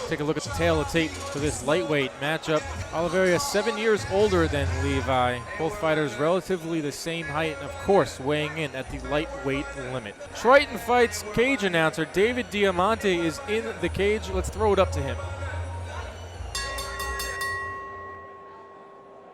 Take a look at the tail of tape for this lightweight matchup. 𝐿𝐿 7 years older than Levi. Both fighters relatively the same height, and of course weighing in at the lightweight limit. Triton Fights cage announcer David Diamante is in the cage. Let's throw it up to him.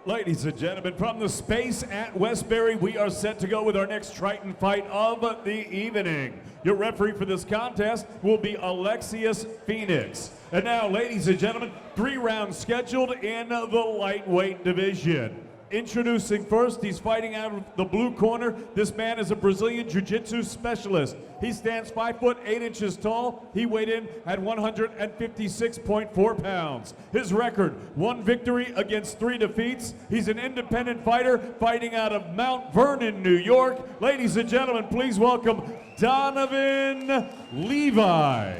Ladies and gentlemen, from the space at Westbury, we are set to go with our next Triton fight of the evening. Your referee for this contest will be 𝐒𝐰𝐞𝐫𝐯𝐞. And now, ladies and gentlemen, 3 rounds scheduled in the lightweight division. Introducing first, he's fighting out of the blue corner. This man is a Brazilian Jiu-Jitsu specialist. He stands 5 foot 8 inches tall. He weighed in at 156.4 pounds. His record, 1 victory against 3 defeats. He's an independent fighter fighting out of Mount Vernon, New York. Ladies and gentlemen, please welcome Donovan Levi.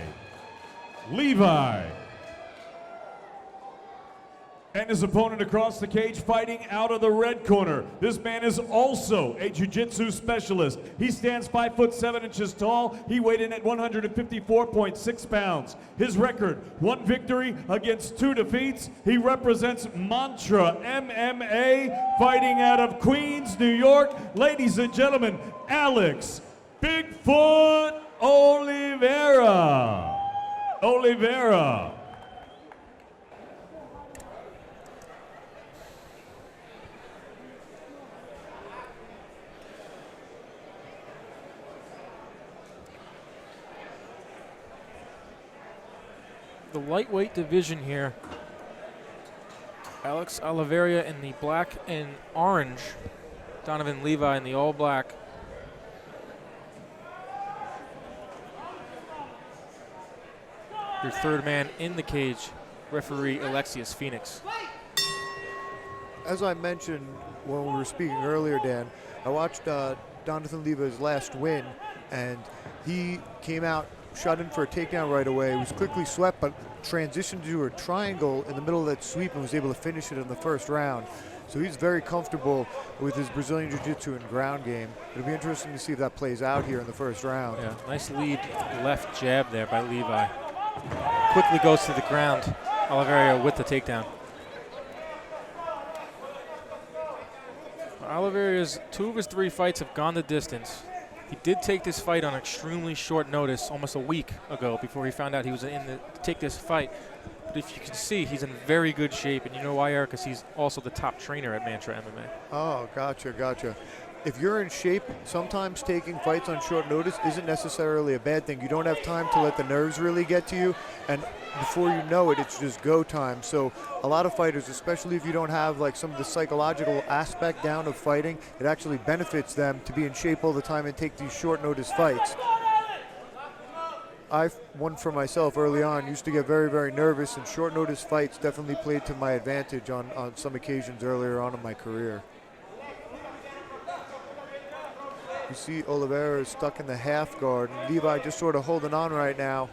And his opponent across the cage fighting out of the red corner. This man is also a jiu-jitsu specialist. He stands 5 foot 7 inches tall. He weighed in at 154.6 pounds. His record, 1 victory against 2 defeats. He represents Mantra MMA, fighting out of Queens, New York. Ladies and gentlemen, Alex Bigfoot Oliveira. The lightweight division here. Alex Oliveira in the black and orange. Donovan Levi in the all black. Your third man in the cage, referee 𝐒𝐰𝐞𝐫𝐯𝐞. As I mentioned when we were speaking earlier, Dan, I watched Donovan Levi's last win, and he came out, shot in for a takedown right away. He was quickly swept, but transitioned to a triangle in the middle of that sweep and was able to finish it in the first round. So he's very comfortable with his Brazilian Jiu-Jitsu and ground game. It'll be interesting to see if that plays out here in the first round. Yeah, nice lead left jab there by Levi. Quickly goes to the ground. Oliveira with the takedown. Oliveira's 2 of his 3 fights have gone the distance. He did take this fight on extremely short notice, almost a week ago, before he found out he was in to take this fight. But if you can see, he's in very good shape, and you know why, Eric? Because he's also the top trainer at Mantra MMA. Oh, gotcha. If you're in shape, sometimes taking fights on short notice isn't necessarily a bad thing. You don't have time to let the nerves really get to you, and before you know it, it's just go time. So a lot of fighters, especially if you don't have like some of the psychological aspect down of fighting, it actually benefits them to be in shape all the time and take these short notice fights. I've won for myself early on, used to get very, very nervous, and short notice fights definitely played to my advantage on some occasions earlier on in my career. You see Oliveira is stuck in the half guard, and Levi just sort of holding on right now.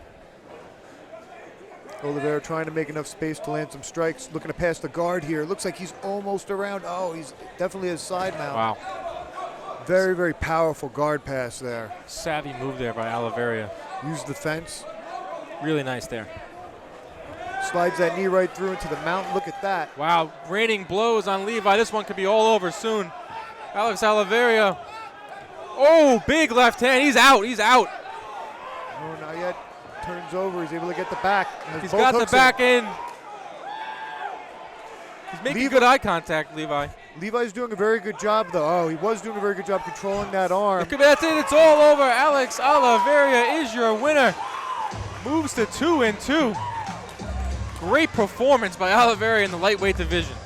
Oliveira trying to make enough space to land some strikes, looking to pass the guard here. Looks like he's almost around. Oh, he's definitely a side mount. Wow. Very, very powerful guard pass there. Savvy move there by Oliveira. Used the fence. Really nice there. Slides that knee right through into the mount. Look at that. Wow, raining blows on Levi. This one could be all over soon. Alex Oliveira. Oh, big left hand. He's out. Oh, not yet. Turns over. He's able to get the back. He's got the back in. He's making good eye contact, Levi. Levi's doing a very good job, though. Oh, he was doing a very good job controlling that arm. That's it. It's all over. Alex Oliveira is your winner. Moves to 2-2. Great performance by Oliveira in the lightweight division.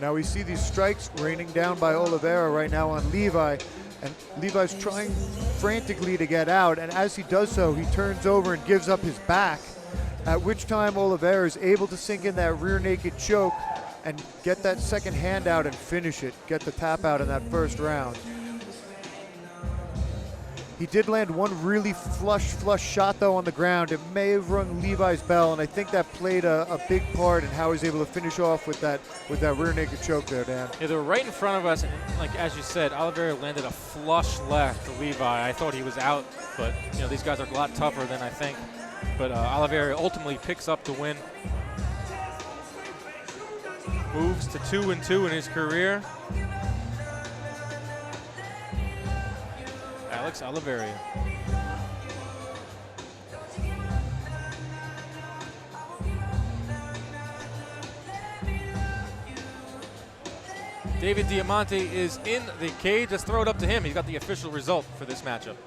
Now we see these strikes raining down by Oliveira right now on Levi, and Levi's trying frantically to get out, and as he does so, he turns over and gives up his back, at which time Oliveira is able to sink in that rear naked choke and get that second hand out and finish it, get the tap out in that first round. He did land one really flush shot though on the ground. It may have rung Levi's bell, and I think that played a big part in how he was able to finish off with that rear naked choke there, Dan. Yeah, they were right in front of us, and like as you said, Oliveira landed a flush left to Levi. I thought he was out, but you know these guys are a lot tougher than I think. But Oliveira ultimately picks up the win. Moves to 2-2 in his career. Alex Oliveira. David Diamante is in the cage. Let's throw it up to him. He's got the official result for this matchup.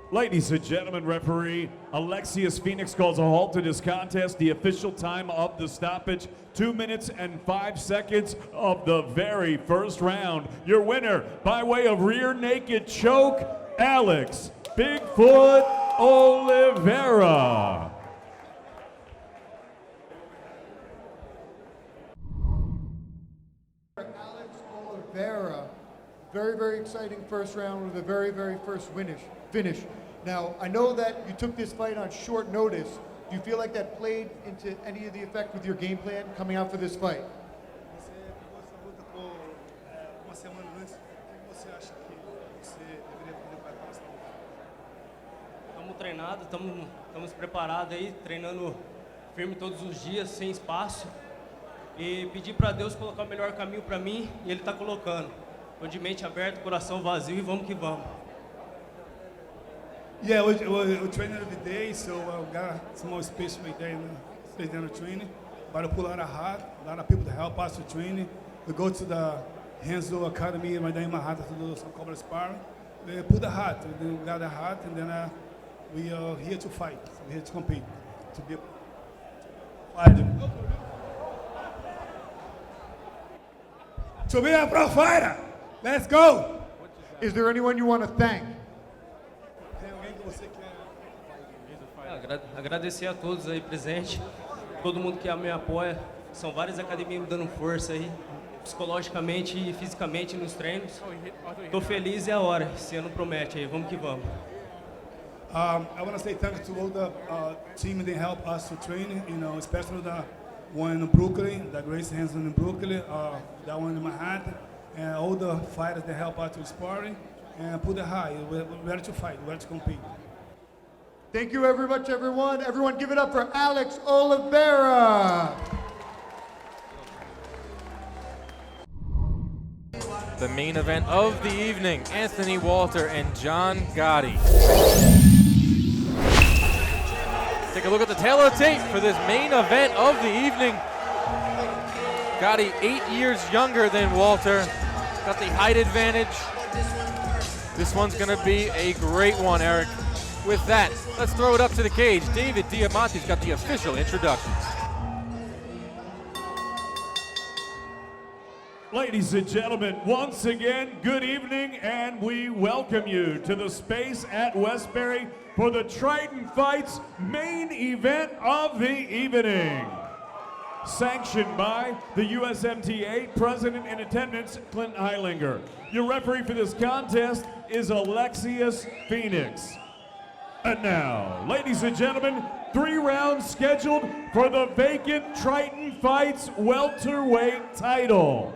Ladies and gentlemen, referee Alexius Phoenix calls a halt to this contest. The official time of the stoppage, 2 minutes and 5 seconds of the very first round. Your winner by way of rear naked choke, Alex Bigfoot Oliveira. Alex Oliveira, very exciting first round with a very first finish. Now, I know that you took this fight on short notice. Do you feel like that played into any of the effect with your game plan coming out for this fight? Você pegou essa luta por uma semana antes. O que você acha que você deveria fazer para essa luta? Estamos treinados, estamos preparados aí, treinando firme todos os dias, sem espaço. E pedir para Deus colocar o melhor caminho para mim, e Ele está colocando. Estou de mente aberta, coração vazio e vamos que vamos. Yeah, we train every day, so we got some more space right there in the training. But I put a lot of heart, a lot of people to help us to train. We go to the Renzo Academy right there in Manhattan to do some couple of sparring. We put the heart, we got the heart, and then we are here to fight. We're here to compete, to be a fighter. To be a pro fighter. Let's go. Is there anyone you want to thank? Tem alguém que você quer? Agradecer a todos aí presentes, todo mundo que me apoia. São várias academias me dando força aí, psicologicamente e fisicamente nos treinos. Estou feliz e é a hora, esse ano promete aí, vamos que vamos. I want to say thank you to all the team that help us to train, especially the one in Brooklyn, the Grace Hanson in Brooklyn, that one in Manhattan, and all the fighters that help us to sparring and put the high. We're ready to fight, we're ready to compete. Thank you very much, everyone. Everyone give it up for Alex Oliveira. The main event of the evening, Anthony Wolter and John Gotti. Take a look at the tail of the tape for this main event of the evening. Gotti 8 years younger than Wolter. Got the height advantage. This one's gonna be a great one, Eric. With that, let's throw it up to the cage. David Diamante's got the official introductions. Ladies and gentlemen, once again, good evening, and we welcome you to the space at Westbury for the Triton Fights main event of the evening. Sanctioned by the USMTA, President in attendance, Clinton Heilinger. Your referee for this contest is Alexius Phoenix. And now, ladies and gentlemen, 3 rounds scheduled for the vacant Triton Fights welterweight title.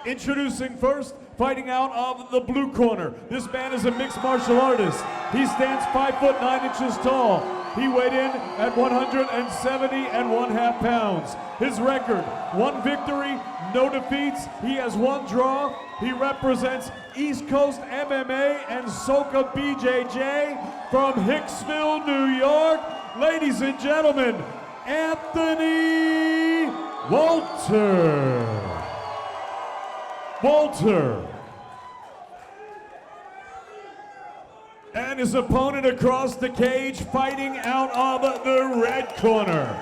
Introducing first, fighting out of the blue corner. This man is a mixed martial artist. He stands 5'9" tall. He weighed in at 170½ pounds. His record, 1 victory, no defeats. He has 1 draw. He represents East Coast MMA and 𝐒𝐭 BJJ from Hicksville, New York. Ladies and gentlemen, Anthony Wolter. And his opponent across the cage, fighting out of the red corner.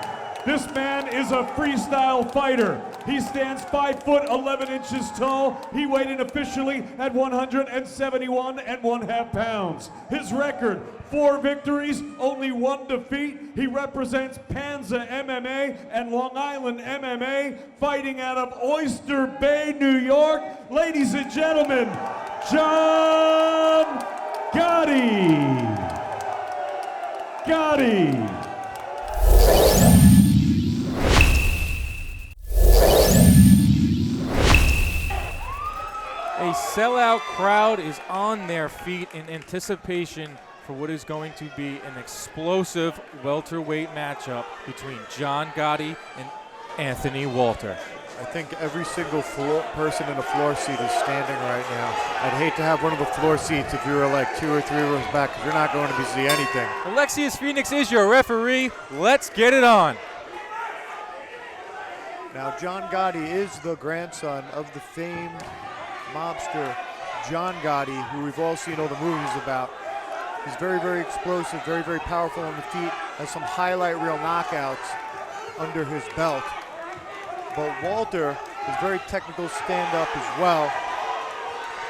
This man is a freestyle fighter. He stands 5 foot 11 inches tall. He weighed in officially at 171 1/2 pounds. His record, 4 victories, only 1 defeat. He represents Panza MMA and Long Island MMA, fighting out of Oyster Bay, New York. Ladies and gentlemen, John Gotti. Gotti. A sellout crowd is on their feet in anticipation for what is going to be an explosive welterweight matchup between John Gotti and Anthony Wolter. I think every single person in the floor seat is standing right now. I'd hate to have one of the floor seats if you were like 2 or 3 rows back, because you're not going to see anything. 𝐿𝐿𝐀𝐻𝐿𝐼𝐸𝐻 is your referee. Let's get it on. Now, John Gotti is the grandson of the famed mobster John Gotti, who we've all seen all the movies about. He's very, very explosive, very, very powerful on the feet, has some highlight reel knockouts under his belt. But Wolter is very technical stand-up as well.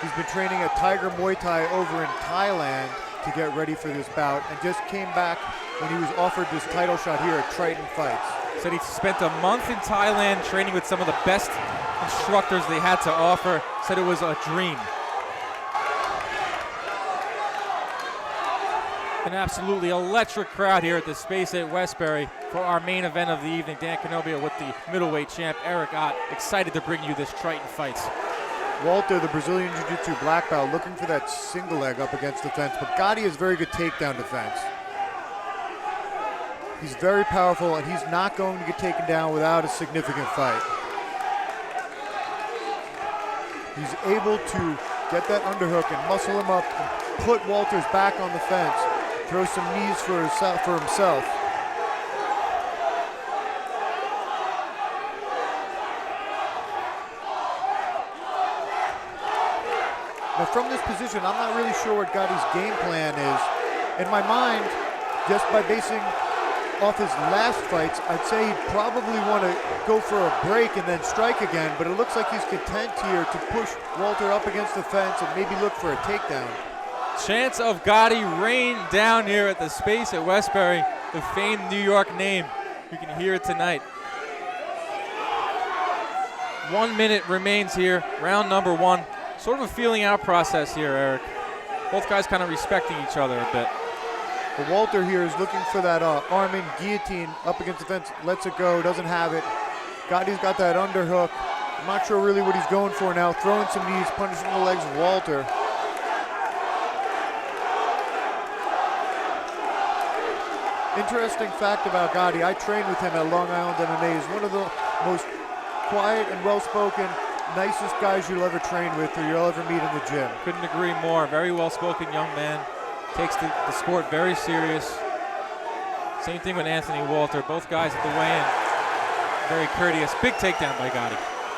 He's been training at Tiger Muay Thai over in Thailand to get ready for this bout, and just came back when he was offered this title shot here at Triton Fights. Said he spent a month in Thailand training with some of the best instructors they had to offer. Said it was a dream. An absolutely electric crowd here at the Space at Westbury for our main event of the evening. Dan Canobbio with the middleweight champ Eric Ott, excited to bring you this Triton Fights. Wolter, the Brazilian Jiu-Jitsu black belt, looking for that single leg up against the fence, but Gotti has very good takedown defense. He's very powerful, and he's not going to get taken down without a significant fight. He's able to get that underhook and muscle him up, and put Wolter's back on the fence, throw some knees for himself. Now from this position, I'm not really sure what Gotti's game plan is. In my mind, just by basing off his last fights, I'd say he'd probably want to go for a break and then strike again, but it looks like he's content here to push Wolter up against the fence and maybe look for a takedown. Chance of Gotti rain down here at the Space at Westbury, the famed New York name. You can hear it tonight. 1 minute remains here, round number 1. Sort of a feeling out process here, Eric. Both guys kind of respecting each other a bit. But Wolter here is looking for that arm-in guillotine up against the fence, lets it go, doesn't have it. Gotti's got that underhook. I'm not sure really what he's going for now. Throwing some knees, punishing the legs of Wolter. Interesting fact about Gotti, I trained with him at Long Island MMA. He's one of the most quiet and well-spoken, nicest guys you'll ever train with or you'll ever meet in the gym. Couldn't agree more. Very well-spoken young man. Takes the sport very serious. Same thing with Anthony Wolter. Both guys at the weigh-in, very courteous. Big takedown by Gotti.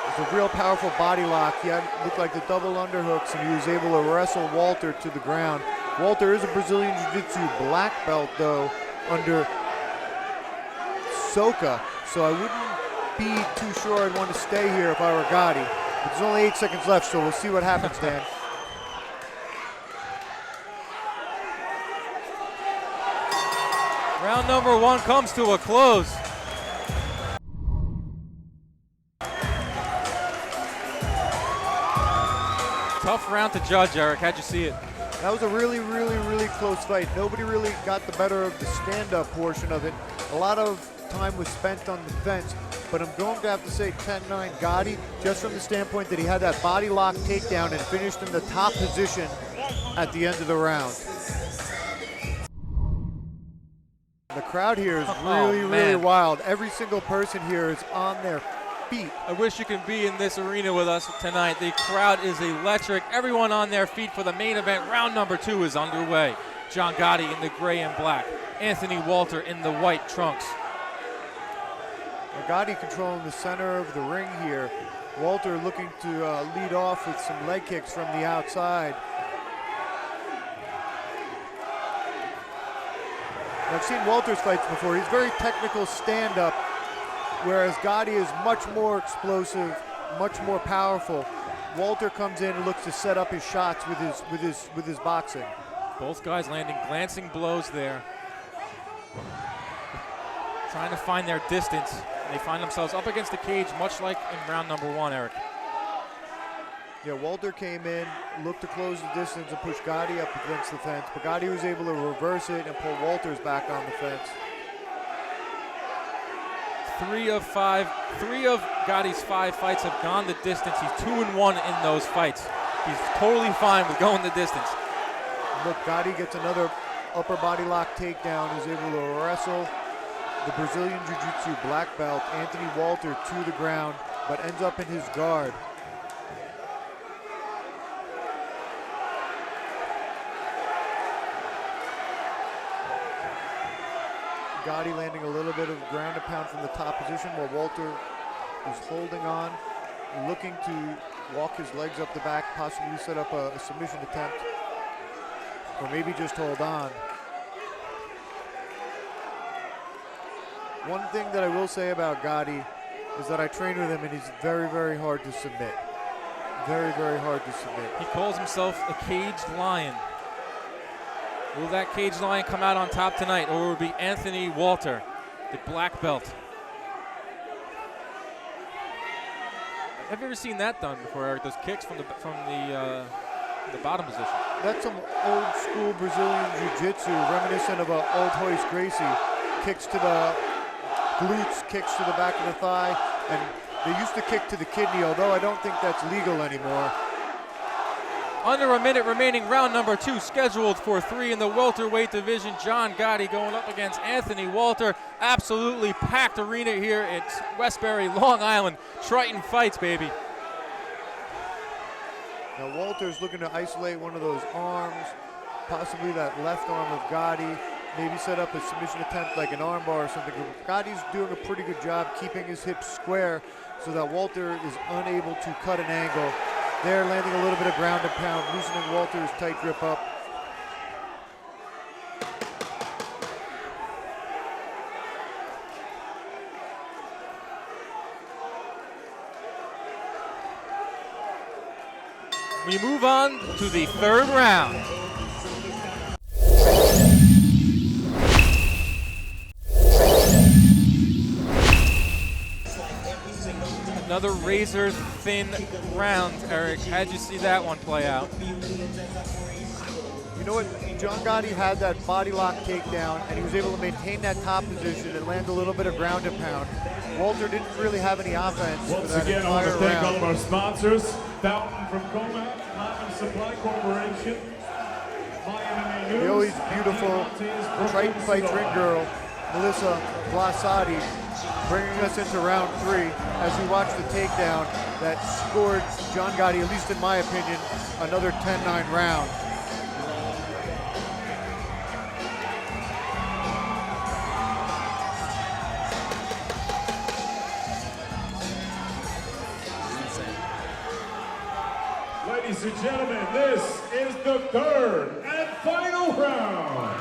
It's a real powerful body lock. He looked like the double underhooks, and he was able to wrestle Wolter to the ground. Wolter is a Brazilian Jiu-Jitsu black belt, though, under 𝐀𝐻𝐿𝐼, so I wouldn't be too sure I'd want to stay here if I were Gotti. But there's only 8 seconds left, so we'll see what happens, Dan. Round number 1 comes to a close. Tough round to judge, Eric. How'd you see it? That was a really, really, really close fight. Nobody really got the better of the stand-up portion of it. A lot of time was spent on the fence, but I'm going to have to say 10-9 Gotti, just from the standpoint that he had that body lock takedown and finished in the top position at the end of the round. The crowd here is really, really wild. Every single person here is on their feet. I wish you could be in this arena with us tonight. The crowd is electric. Everyone on their feet for the main event. Round number 2 is underway. John Gotti in the gray and black. Anthony Wolter in the white trunks. Now Gotti controlling the center of the ring here. Wolter looking to lead off with some leg kicks from the outside. I've seen Wolter's fights before. He's very technical stand-up. whereas Gotti is much more explosive, much more powerful. Wolter comes in and looks to set up his shots with his boxing. Both guys landing glancing blows there. Trying to find their distance. They find themselves up against the cage, much like in round number 1, Eric. Yeah, Wolter came in, looked to close the distance and push Gotti up against the fence, but Gotti was able to reverse it and pull Wolter's back on the fence. 3 of Gotti's 5 fights have gone the distance. He's 2-1 in those fights. He's totally fine with going the distance. Look, Gotti gets another upper body lock takedown, is able to wrestle the Brazilian Jiu-Jitsu black belt, Anthony Wolter, to the ground, but ends up in his guard. Gotti landing a little bit of ground and pound from the top position while Wolter is holding on, looking to walk his legs up the back, possibly set up a submission attempt, or maybe just hold on. One thing that I will say about Gotti is that I train with him and he's very, very hard to submit. Very, very hard to submit. He calls himself a caged lion. Will that caged lion come out on top tonight, or will it be Anthony Wolter, the black belt? Have you ever seen that done before, Eric? Those kicks from the bottom position. That's some old school Brazilian Jiu-Jitsu, reminiscent of an old Royce Gracie. Kicks to the glutes, kicks to the back of the thigh, and they used to kick to the kidney, although I don't think that's legal anymore. Under a minute remaining, round number 2 scheduled for 3 in the welterweight division. John Gotti going up against Anthony Wolter. Absolutely packed arena here at Westbury, Long Island. Triton Fights, baby. Now Wolter's looking to isolate one of those arms, possibly that left arm of Gotti, maybe set up a submission attempt like an armbar or something. Gotti's doing a pretty good job keeping his hips square so that Wolter is unable to cut an angle. There, landing a little bit of ground and pound, loosening Wolter's tight grip up. We move on to the 3rd round. Another razor-thin round, Eric. How'd you see that one play out? You know what? John Gotti had that body lock takedown, and he was able to maintain that top position and land a little bit of ground and pound. Wolter didn't really have any offense. Once again, I want to thank all of our sponsors. Fountain from Comac, Platinum Supply Corporation, My MMA News, the always beautiful Triton Fights ring girl, Melissa Blasati, bringing us into round 3 as we watch the takedown that scored John Gotti, at least in my opinion, another 10-9 round. Ladies and gentlemen, this is the 3rd and final round.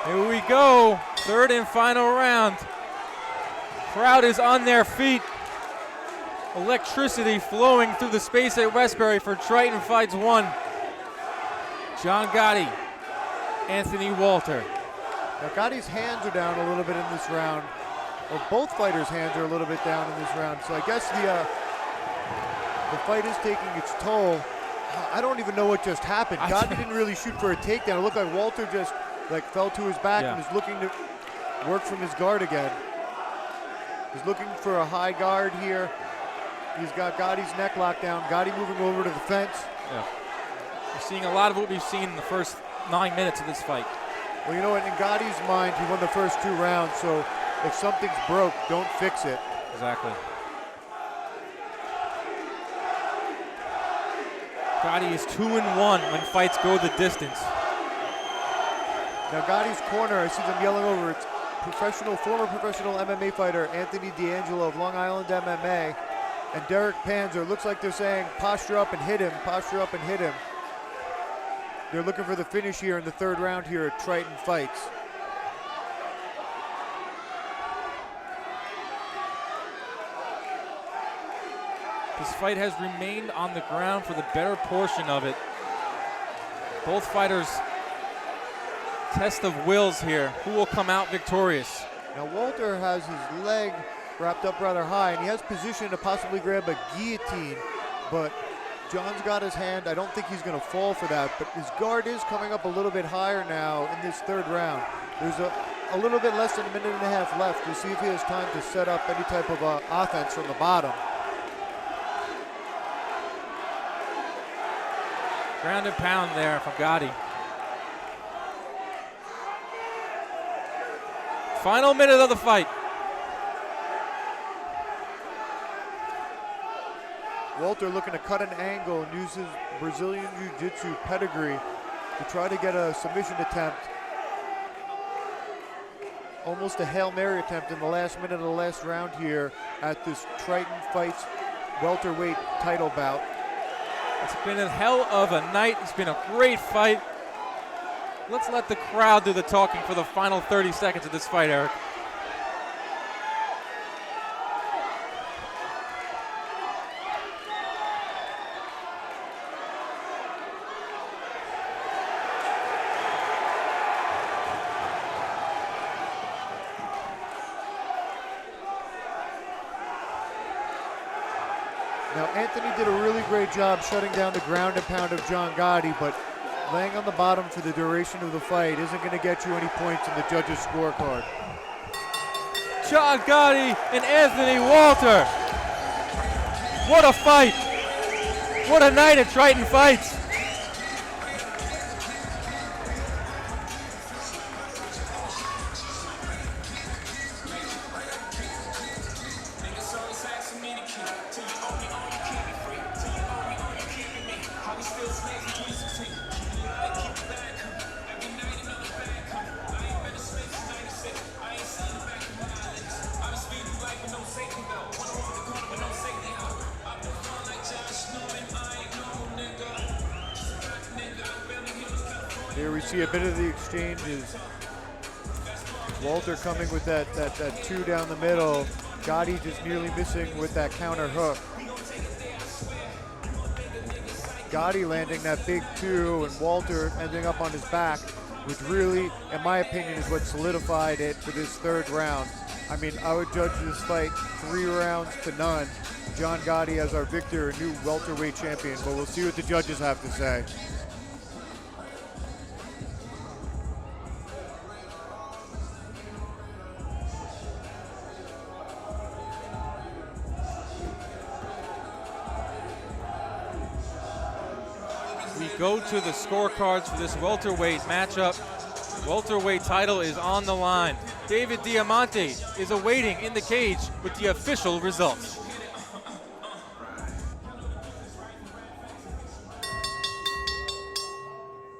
Here we go, 3rd and final round. Crowd is on their feet. Electricity flowing through the space at Westbury for Triton Fights 1. John Gotti, Anthony Wolter. Now Gotti's hands are down a little bit in this round. Well, both fighters' hands are a little bit down in this round. So I guess the fight is taking its toll. I don't even know what just happened. Gotti didn't really shoot for a takedown. It looked like Wolter just fell to his back and was looking to work from his guard again. He's looking for a high guard here. He's got Gotti's neck locked down. Gotti moving over to the fence. Yeah. We're seeing a lot of what we've seen in the first 9 minutes of this fight. Well, you know what? In Gotti's mind, he won the first 2 rounds, so if something's broke, don't fix it. Exactly. Gotti is 2-1 when fights go the distance. Now Gotti's corner, I see them yelling over. It's former professional MMA fighter Anthony D'Angelo of Long Island MMA, and Derek Panzer. Looks like they're saying posture up and hit him, posture up and hit him. They're looking for the finish here in the 3rd round here at Triton Fights. This fight has remained on the ground for the better portion of it. Both fighters test of wills here. Who will come out victorious? Now Wolter has his leg wrapped up rather high, and he has position to possibly grab a guillotine, but John's got his hand. I don't think he's going to fall for that, but his guard is coming up a little bit higher now in this third round. There's a little bit less than a minute and a half left to see if he has time to set up any type of offense from the bottom. Ground and pound there from Gotti. Final minute of the fight. Wolter looking to cut an angle and use his Brazilian Jiu-Jitsu pedigree to try to get a submission attempt. Almost a Hail Mary attempt in the last minute of the last round here at this Triton Fights welterweight title bout. It's been a hell of a night. It's been a great fight. Let's let the crowd do the talking for the final 30 seconds of this fight, Eric. Now Anthony did a really great job shutting down the ground and pound of John Gotti, but laying on the bottom for the duration of the fight isn't going to get you any points in the judges' scorecard. John Gotti and Anthony Wolter. What a fight. What a night at Triton Fights. Here we see a bit of the exchanges. Wolter coming with that two down the middle. Gotti just nearly missing with that counter hook. Gotti landing that big two and Wolter ending up on his back, which really, in my opinion, is what solidified it for this third round. I mean, I would judge this fight 3 rounds to none. John Gotti as our victor, a new welterweight champion, but we'll see what the judges have to say. We go to the scorecards for this welterweight matchup. Welterweight title is on the line. David Diamante is awaiting in the cage with the official results.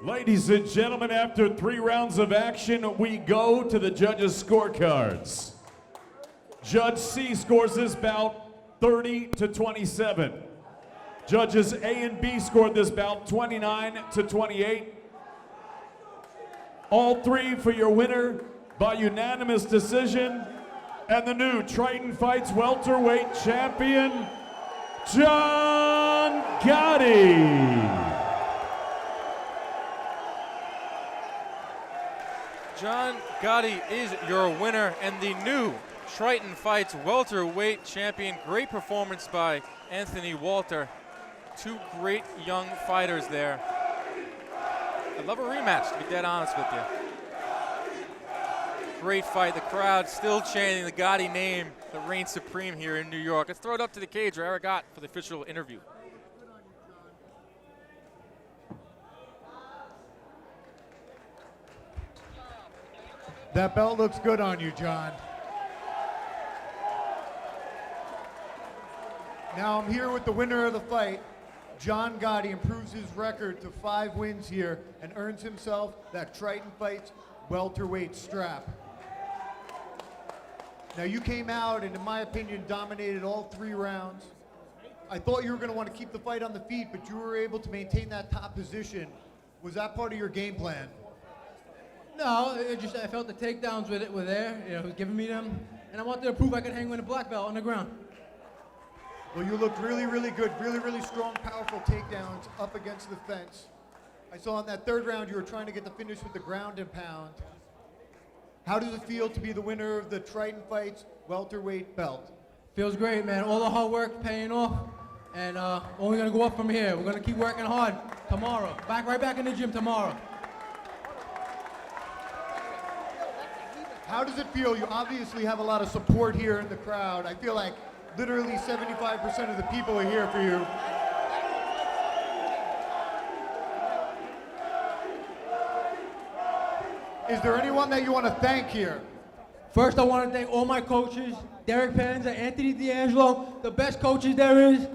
Ladies and gentlemen, after 3 rounds of action, we go to the judges' scorecards. Judge C scores this bout 30-27. Judges A and B scored this bout 29-28. All 3 for your winner by unanimous decision, and the new Triton Fights welterweight champion, John Gotti. John Gotti is your winner and the new Triton Fights welterweight champion. Great performance by Anthony Wolter. 2 great young fighters there. I'd love a rematch, to be dead honest with you. Great fight. The crowd still chanting the Gotti name that reigns supreme here in New York. Let's throw it up to the cage where Eric Gott for the official interview. That belt looks good on you, John. Now I'm here with the winner of the fight. John Gotti improves his record to 5 wins here and earns himself that Triton Fights welterweight strap. Now you came out and, in my opinion, dominated all 3 rounds. I thought you were going to want to keep the fight on the feet, but you were able to maintain that top position. Was that part of your game plan? No, I felt the takedowns were there. You know, he was giving me them, and I wanted to prove I could hang with a black belt on the ground. Well, you looked really, really good. Really, really strong, powerful takedowns up against the fence. I saw in that third round you were trying to get the finish with the ground and pound. How does it feel to be the winner of the Triton Fights welterweight belt? Feels great, man. All the hard work paying off, and only gonna go up from here. We're gonna keep working hard tomorrow. Right back in the gym tomorrow. How does it feel? You obviously have a lot of support here in the crowd. I feel like literally 75% of the people are here for you. Is there anyone that you want to thank here? First, I want to thank all my coaches, Derek Penza, Anthony D'Angelo, the best coaches there is,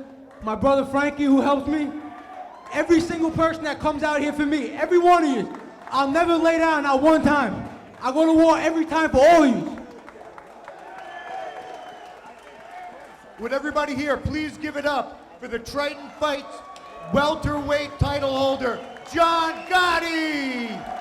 my brother Frankie who helps me, every single person that comes out here for me, every one of you. I'll never lay down not one time. I go to war every time for all of you. Would everybody here please give it up for the Triton Fights welterweight title holder, John Gotti!